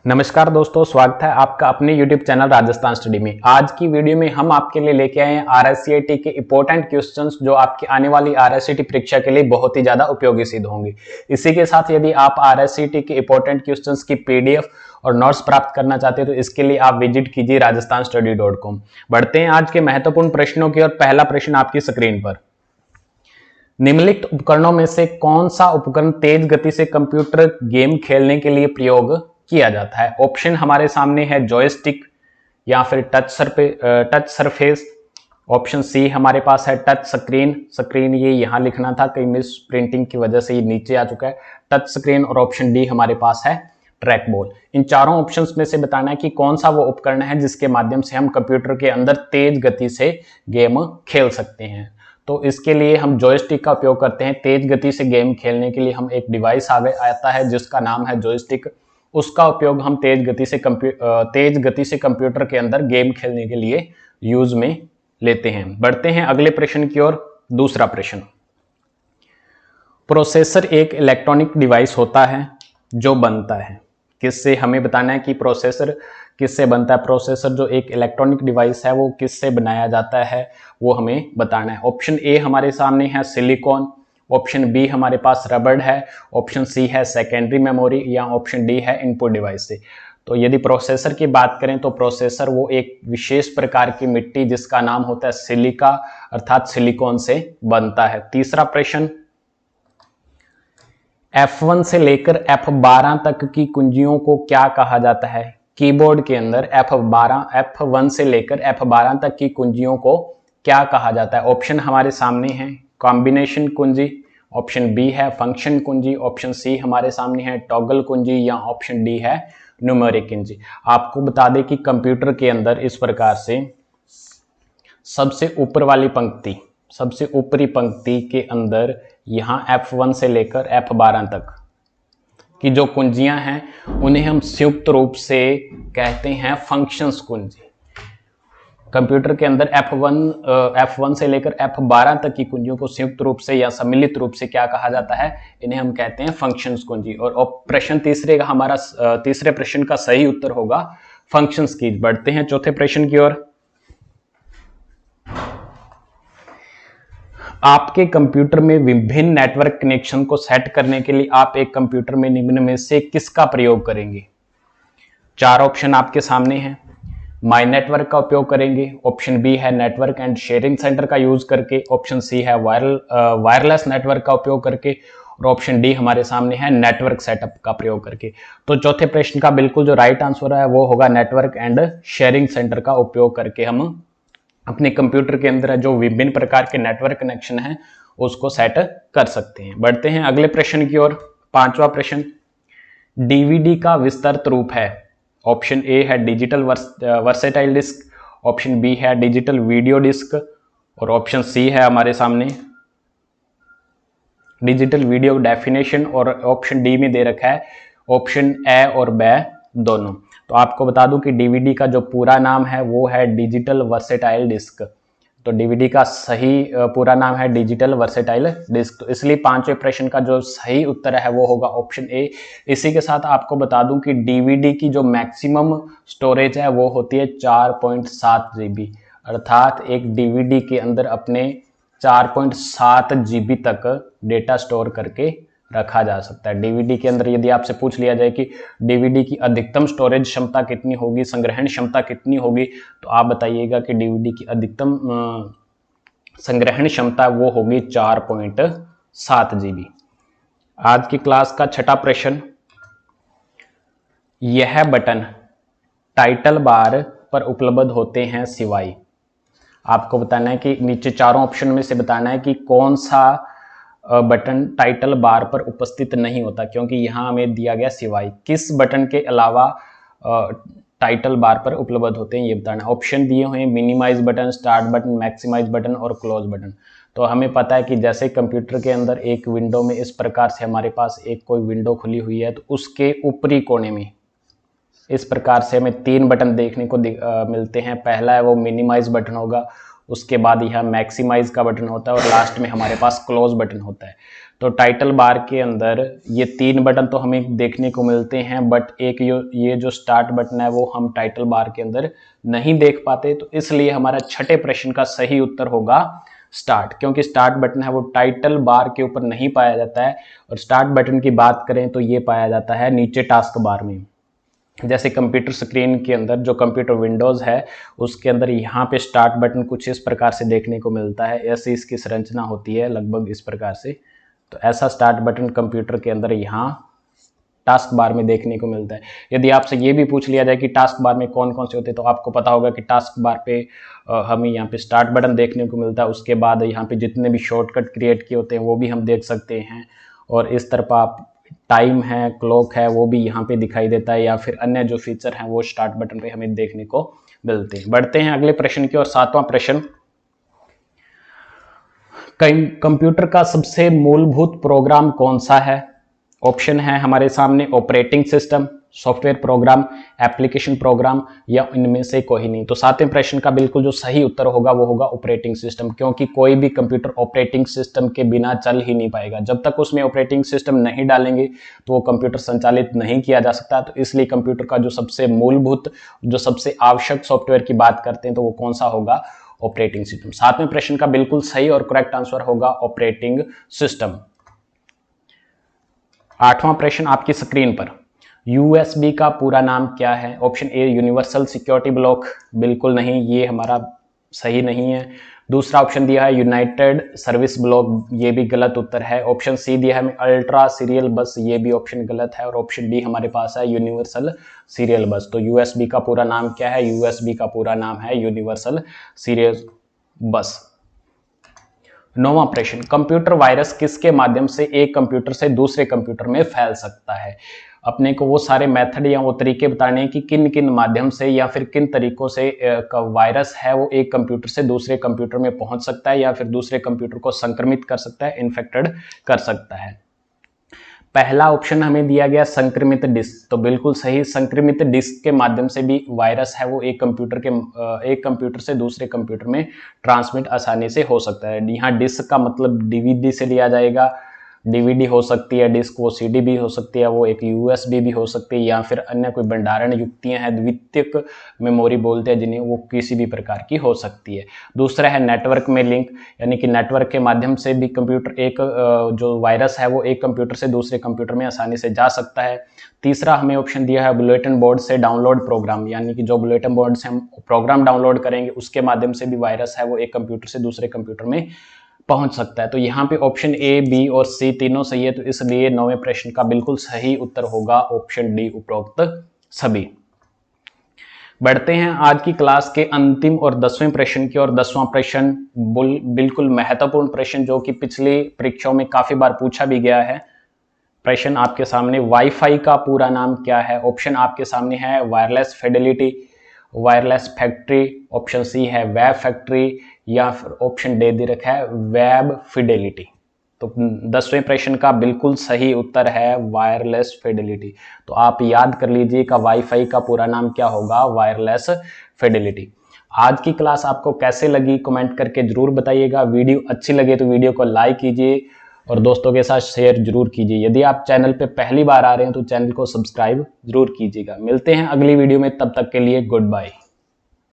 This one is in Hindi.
नमस्कार दोस्तों, स्वागत है आपका अपने YouTube चैनल राजस्थान स्टडी में। आज की वीडियो में हम आपके लिए लेके आए हैं RSCET के इंपॉर्टेंट क्वेश्चंस जो आपकी आने वाली RSCET परीक्षा के लिए बहुत ही ज्यादा उपयोगी सिद्ध होंगे। इसी के साथ यदि आप RSCET के इंपॉर्टेंट क्वेश्चंस की PDF और नोट्स प्राप्त करना चाहते हैं तो इसके लिए आप विजिट कीजिए rajasthanstudy.com। बढ़ते हैं आज के महत्वपूर्ण प्रश्नों की और पहला प्रश्न आपकी स्क्रीन पर। निम्नलिखित उपकरणों में से कौन सा उपकरण तेज गति से कंप्यूटर गेम खेलने के लिए प्रयोग किया जाता है? ऑप्शन हमारे सामने है जॉयस्टिक या फिर टच सरफेस। ऑप्शन सी हमारे पास है टच स्क्रीन ये यहां लिखना था, कहीं मिस प्रिंटिंग की वजह से ये नीचे आ चुका है, टच स्क्रीन। और ऑप्शन डी हमारे पास है ट्रैक बॉल। इन चारों ऑप्शंस में से बताना है कि कौन सा वो उपकरण है जिसके माध्यम से हम कंप्यूटर के अंदर तेज गति से गेम खेल सकते हैं। तो इसके लिए हम जॉयस्टिक का उपयोग करते हैं। तेज गति से गेम खेलने के लिए हम एक डिवाइस आता है जिसका नाम है जॉयस्टिक, उसका उपयोग हम तेज गति से कंप्यूटर के अंदर गेम खेलने के लिए यूज में लेते हैं। बढ़ते हैं अगले प्रश्न की ओर। दूसरा प्रश्न, प्रोसेसर एक इलेक्ट्रॉनिक डिवाइस होता है जो बनता है किससे? हमें बताना है कि प्रोसेसर किससे बनता है। प्रोसेसर जो एक इलेक्ट्रॉनिक डिवाइस है वो किससे बनाया जाता है, वो हमें बताना है। ऑप्शन ए हमारे सामने है सिलिकॉन, ऑप्शन बी हमारे पास रबड़ है, ऑप्शन सी है सेकेंडरी मेमोरी, या ऑप्शन डी है इनपुट डिवाइस से। तो यदि प्रोसेसर की बात करें तो प्रोसेसर वो एक विशेष प्रकार की मिट्टी जिसका नाम होता है सिलिका अर्थात सिलिकॉन से बनता है। तीसरा प्रश्न, F1 से लेकर F12 तक की कुंजियों को क्या कहा जाता है? कीबोर्ड के अंदर F1 से लेकर F12 तक की कुंजियों को क्या कहा जाता है? ऑप्शन हमारे सामने हैं कॉम्बिनेशन कुंजी, ऑप्शन बी है फंक्शन कुंजी, ऑप्शन सी हमारे सामने है टॉगल कुंजी, या ऑप्शन डी है न्यूमेरिक कुंजी। आपको बता दें कि कंप्यूटर के अंदर इस प्रकार से सबसे ऊपरी पंक्ति के अंदर यहां F1 से लेकर F12 तक की जो कुंजियां हैं उन्हें हम संयुक्त रूप से कहते हैं फंक्शंस कुंजी। कंप्यूटर के अंदर F1 से लेकर F12 तक की कुंजियों को संयुक्त रूप से या सम्मिलित रूप से क्या कहा जाता है? इन्हें हम कहते हैं फंक्शंस कुंजी। और प्रश्न तीसरे प्रश्न का सही उत्तर होगा फंक्शंस कीज। बढ़ते हैं चौथे प्रश्न की ओर। आपके कंप्यूटर में विभिन्न नेटवर्क कनेक्शन को सेट करने के लिए आप एक कंप्यूटर में निम्न में से किसका प्रयोग करेंगे? चार ऑप्शन आपके सामने हैं। माई नेटवर्क का उपयोग करेंगे, ऑप्शन बी है नेटवर्क एंड शेयरिंग सेंटर का यूज करके, ऑप्शन सी है वायरलेस नेटवर्क का उपयोग करके, और ऑप्शन डी हमारे सामने है नेटवर्क सेटअप का प्रयोग करके। तो चौथे प्रश्न का बिल्कुल जो राइट आंसर है वो होगा नेटवर्क एंड शेयरिंग सेंटर का उपयोग करके हम अपने कंप्यूटर के अंदर जो विभिन्न प्रकार के नेटवर्क कनेक्शन है उसको सेट कर सकते हैं। बढ़ते हैं अगले प्रश्न की ओर। पांचवा प्रश्न, डीवीडी का विस्तृत रूप है। ऑप्शन ए है digital versatile disc, option B है डिजिटल वीडियो डिस्क, और ऑप्शन सी है हमारे सामने डिजिटल वीडियो डेफिनेशन, और ऑप्शन डी में दे रखा है ऑप्शन ए और बी दोनों। तो आपको बता दूं कि डीवीडी का जो पूरा नाम है वो है डिजिटल वर्सेटाइल डिस्क। तो डीवीडी का सही पूरा नाम है डिजिटल वर्सेटाइल डिस्क। तो इसलिए पांचवें प्रश्न का जो सही उत्तर है वो होगा ऑप्शन ए। इसी के साथ आपको बता दूं कि डीवीडी की जो मैक्सिमम स्टोरेज है वो होती है 4.7 GB, अर्थात एक डीवीडी के अंदर अपने 4.7 GB तक डेटा स्टोर करके रखा जा सकता है। डीवीडी के अंदर यदि आपसे पूछ लिया जाए कि डीवीडी की अधिकतम स्टोरेज क्षमता कितनी होगी, संग्रहण क्षमता कितनी होगी, तो आप बताइएगा कि डीवीडी की अधिकतम संग्रहण क्षमता वो होगी 4.7 GB। आज की क्लास का छठा प्रश्न, यह बटन टाइटल बार पर उपलब्ध होते हैं सिवाय। आपको बताना है कि नीचे चारों ऑप्शन में से बताना है कि कौन सा बटन टाइटल बार पर उपस्थित नहीं होता, क्योंकि यहां हमें दिया गया सिवाय। किस बटन के अलावा टाइटल बार पर उपलब्ध होते हैं ये बताना। ऑप्शन दिए हुए हैं minimise button, start button, maximise button और क्लोज बटन। तो हमें पता है कि जैसे कंप्यूटर के अंदर एक विंडो में इस प्रकार से हमारे पास एक कोई विंडो खुली हुई है तो उसके ऊपरी कोने में इस प्रकार से हमें तीन बटन देखने को मिलते हैं। पहला है वो मिनिमाइज बटन होगा, उसके बाद यहाँ मैक्सिमाइज का बटन होता है और लास्ट में हमारे पास क्लोज बटन होता है। तो टाइटल बार के अंदर ये 3 बटन तो हमें देखने को मिलते हैं, बट एक ये जो स्टार्ट बटन है वो हम टाइटल बार के अंदर नहीं देख पाते। तो इसलिए हमारा छठे प्रश्न का सही उत्तर होगा स्टार्ट, क्योंकि स्टार्ट बटन है वो टाइटल बार के ऊपर नहीं पाया जाता है। और स्टार्ट बटन की बात करें तो ये पाया जाता है नीचे टास्क बार में। जैसे कंप्यूटर स्क्रीन के अंदर जो कंप्यूटर विंडोज है उसके अंदर यहाँ पे स्टार्ट बटन कुछ इस प्रकार से देखने को मिलता है, ऐसी इसकी संरचना होती है लगभग इस प्रकार से। तो ऐसा स्टार्ट बटन कंप्यूटर के अंदर यहाँ टास्क बार में देखने को मिलता है। यदि आपसे ये भी पूछ लिया जाए कि टास्क बार में कौन कौन से होते हैं, तो आपको पता होगा कि टास्क बार पे हमें यहाँ पे स्टार्ट बटन देखने को मिलता है, उसके बाद यहाँ पे जितने भी शॉर्टकट क्रिएट किए होते हैं वो भी हम देख सकते हैं, और इस तरफ आप टाइम है, क्लॉक है, वो भी यहाँ पे दिखाई देता है, या फिर अन्य जो फीचर हैं वो स्टार्ट बटन पे हमें देखने को मिलते हैं। बढ़ते हैं अगले प्रश्न की ओर। 7वां प्रश्न, कंप्यूटर का सबसे मूलभूत प्रोग्राम कौन सा है? ऑप्शन है हमारे सामने operating system, software program, application program, या इनमें से कोई नहीं। तो 7वें प्रश्न का बिल्कुल जो सही उत्तर होगा वो होगा ऑपरेटिंग सिस्टम, क्योंकि कोई भी कंप्यूटर ऑपरेटिंग सिस्टम के बिना चल ही नहीं पाएगा। जब तक उसमें ऑपरेटिंग सिस्टम नहीं डालेंगे तो वो कंप्यूटर संचालित नहीं किया जा सकता। तो इसलिए कंप्यूटर का जो सबसे मूलभूत, जो सबसे आवश्यक सॉफ्टवेयर की बात करते हैं तो वो कौन सा होगा? Operating system. 7वें प्रश्न का बिल्कुल सही और करेक्ट आंसर होगा ऑपरेटिंग सिस्टम। 8वां प्रश्न आपकी स्क्रीन पर, यूएसबी का पूरा नाम क्या है? Option a universal security block, बिल्कुल नहीं, ये हमारा सही नहीं है। दूसरा ऑप्शन दिया है यूनाइटेड सर्विस ब्लॉक, ये भी गलत उत्तर है। ऑप्शन सी दिया है हमें अल्ट्रा सीरियल बस, ये भी ऑप्शन गलत है। और ऑप्शन डी हमारे पास है यूनिवर्सल सीरियल बस। तो यूएसबी का पूरा नाम क्या है? यूएसबी का पूरा नाम है यूनिवर्सल सीरियल बस। 9वां प्रश्न, कंप्यूटर वायरस किसके माध्यम से एक कंप्यूटर से दूसरे कंप्यूटर में फैल सकता है? अपने को वो सारे मेथड या वो तरीके बताने हैं कि किन किन माध्यम से या फिर किन तरीकों से का वायरस है वो एक कंप्यूटर से दूसरे कंप्यूटर में पहुंच सकता है या फिर दूसरे कंप्यूटर को संक्रमित कर सकता है, इन्फेक्टेड कर सकता है। पहला ऑप्शन हमें दिया गया संक्रमित डिस्क, तो बिल्कुल सही, संक्रमित डिस्क के माध्यम से भी वायरस है वो एक कंप्यूटर से दूसरे कंप्यूटर में ट्रांसमिट आसानी से हो सकता है। यहाँ डिस्क का मतलब डीवीडी से लिया जाएगा, डीवीडी हो सकती है डिस्क, वो सीडी भी हो सकती है, वो एक यूएसबी भी हो सकती है, या फिर अन्य कोई भंडारण युक्तियां हैं, द्वितीयक मेमोरी बोलते हैं जिन्हें, वो किसी भी प्रकार की हो सकती है। दूसरा है नेटवर्क में लिंक, यानी कि नेटवर्क के माध्यम से भी कंप्यूटर जो वायरस है वो एक कंप्यूटर से दूसरे कंप्यूटर में आसानी से जा सकता है। तीसरा हमें ऑप्शन दिया है बुलेटिन बोर्ड से डाउनलोड प्रोग्राम, यानी कि जो बुलेटिन बोर्ड से हम प्रोग्राम डाउनलोड करेंगे उसके माध्यम से भी वायरस है वो एक कंप्यूटर से दूसरे कंप्यूटर में पहुंच सकता है। तो यहाँ पे ऑप्शन ए, बी और सी तीनों सही है, तो इसलिए 9वें प्रश्न का बिल्कुल सही उत्तर होगा ऑप्शन डी, उपरोक्त सभी। बढ़ते हैं आज की क्लास के अंतिम और 10वें प्रश्न की, और 10वां प्रश्न बिल्कुल महत्वपूर्ण प्रश्न जो कि पिछली परीक्षाओं में काफी बार पूछा भी गया है। प्रश्न आपके सामने, वाईफाई का पूरा नाम क्या है? ऑप्शन आपके सामने है wireless fidelity, wireless factory, option C है वेब फैक्ट्री, या फिर ऑप्शन डी दे रखा है वेब फिडेलिटी। तो 10वें प्रश्न का बिल्कुल सही उत्तर है वायरलेस फिडेलिटी। तो आप याद कर लीजिएगा वाईफाई का पूरा नाम क्या होगा? Wireless Fidelity. आज की क्लास आपको कैसे लगी कमेंट करके जरूर बताइएगा। वीडियो अच्छी लगे तो वीडियो को लाइक कीजिए और दोस्तों के साथ शेयर जरूर कीजिए। यदि आप चैनल पे पहली बार आ रहे हैं तो चैनल को सब्सक्राइब जरूर कीजिएगा। मिलते हैं अगली वीडियो में, तब तक के लिए गुड बाय।